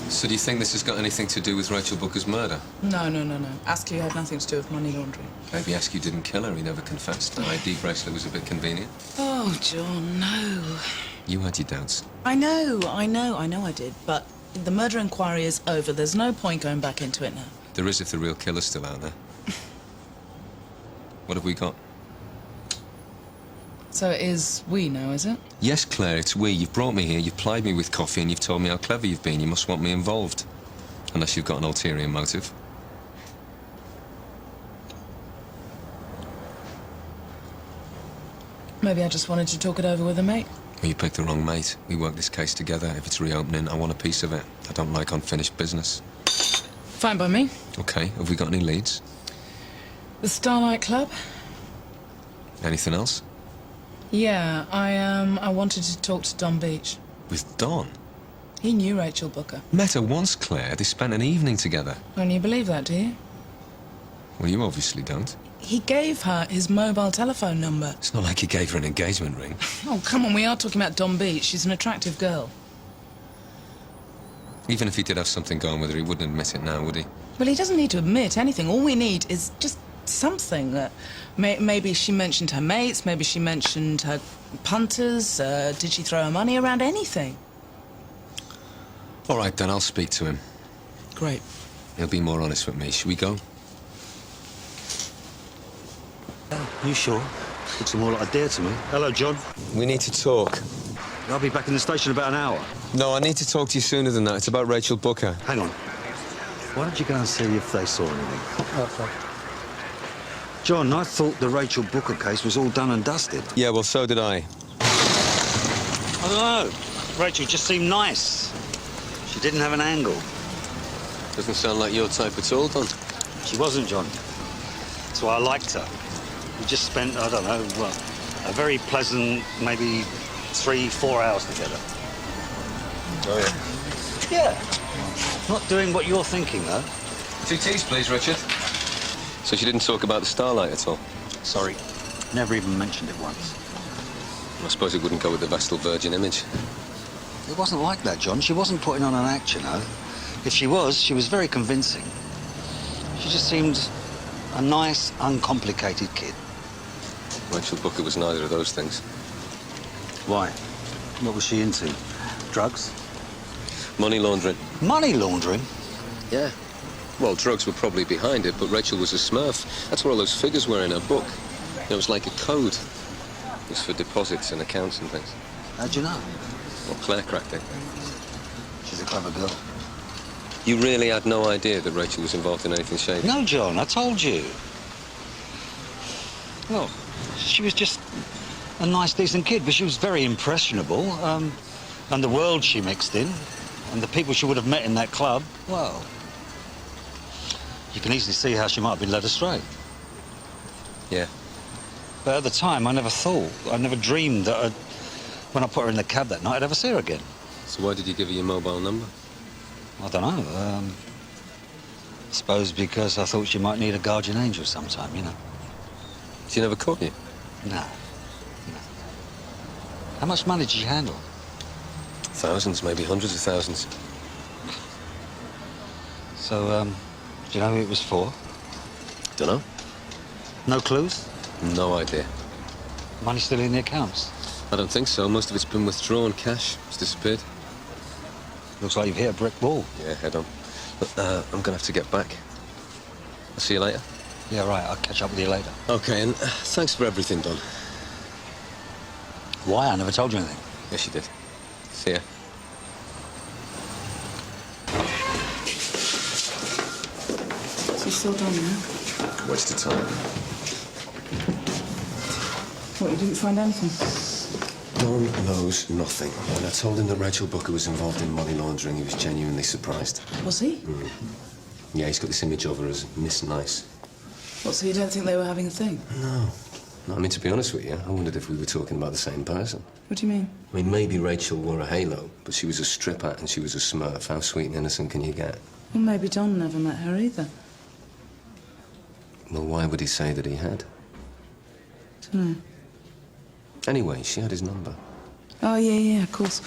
So do you think this has got anything to do with Rachel Booker's murder? No. Askew had nothing to do with money laundering. Maybe Askew didn't kill her, he never confessed. The ID bracelet was a bit convenient. Oh, John, no. You had your doubts. I know I did, but the murder inquiry is over. There's no point going back into it now. There is if the real killer's still out there. What have we got? So it is we now, is it? Yes, Claire, it's we. You've brought me here, you've plied me with coffee, and you've told me how clever you've been. You must want me involved. Unless you've got an ulterior motive. Maybe I just wanted to talk it over with a mate. Well, you picked the wrong mate. We work this case together. If it's reopening, I want a piece of it. I don't like unfinished business. Fine by me. Okay, have we got any leads? The Starlight Club? Anything else? Yeah, I wanted to talk to Don Beech. With Don? He knew Rachel Booker. Met her once, Claire. They spent an evening together. Don't you believe that, do you? Well, you obviously don't. He gave her his mobile telephone number. It's not like he gave her an engagement ring. Oh, come on, we are talking about Don Beech. She's an attractive girl. Even if he did have something going with her, he wouldn't admit it now, would he? Well, he doesn't need to admit anything. All we need is just something. Maybe she mentioned her mates, maybe she mentioned her punters. Did she throw her money around? Anything. All right, then, I'll speak to him. Great. He'll be more honest with me. Should we go? You sure? Looks more like a dare to me. Hello, John. We need to talk. I'll be back in the station in about an hour. No, I need to talk to you sooner than that. It's about Rachel Booker. Hang on. Why don't you go and see if they saw anything? Perfect. John, I thought the Rachel Booker case was all done and dusted. Yeah, well, so did I. I don't know. Rachel just seemed nice. She didn't have an angle. Doesn't sound like your type at all, Don. She wasn't, John. That's why I liked her. We just spent, I don't know, well, a very pleasant, maybe 3-4 hours together. Oh, yeah? Yeah. Not doing what you're thinking, though. 2 teas, please, Richard. So she didn't talk about the Starlight at all? Sorry. Never even mentioned it once. I suppose it wouldn't go with the Vestal Virgin image. It wasn't like that, John. She wasn't putting on an act, you know. If she was very convincing. She just seemed a nice, uncomplicated kid. Rachel Booker was neither of those things. Why? What was she into? Drugs? Money laundering. Money laundering? Yeah. Well, drugs were probably behind it, but Rachel was a smurf. That's what all those figures were in her book. It was like a code. It was for deposits and accounts and things. How'd you know? Well, Claire cracked it. She's a clever girl. You really had no idea that Rachel was involved in anything shady? No, John, I told you. Well, she was just a nice, decent kid, but she was very impressionable. And the world she mixed in, and the people she would have met in that club, well, you can easily see how she might have been led astray. Yeah. But at the time, I never dreamed that when I put her in the cab that night, I'd ever see her again. So why did you give her your mobile number? I don't know. I suppose because I thought she might need a guardian angel sometime, you know. She never caught you? No. How much money did she handle? Thousands, maybe hundreds of thousands. So, do you know who it was for? Dunno. No clues? No idea. Money still in the accounts? I don't think so. Most of it's been withdrawn. Cash. It's disappeared. Looks like you've hit a brick wall. Yeah, head on. But I'm gonna have to get back. I'll see you later. Yeah, right. I'll catch up with you later. Okay, and thanks for everything, Don. Why? I never told you anything. Yes, you did. See ya. She's still done now. Waste of time. What, you didn't find anything? Don knows nothing. When I told him that Rachel Booker was involved in money laundering, he was genuinely surprised. Was he? Yeah, he's got this image of her as Miss Nice. What, so you don't think they were having a thing? No. No, I mean, to be honest with you, I wondered if we were talking about the same person. What do you mean? I mean, maybe Rachel wore a halo, but she was a stripper and she was a smurf. How sweet and innocent can you get? Well, maybe Don never met her either. Well, why would he say that he had? Dunno. Anyway, she had his number. Oh, yeah, of course.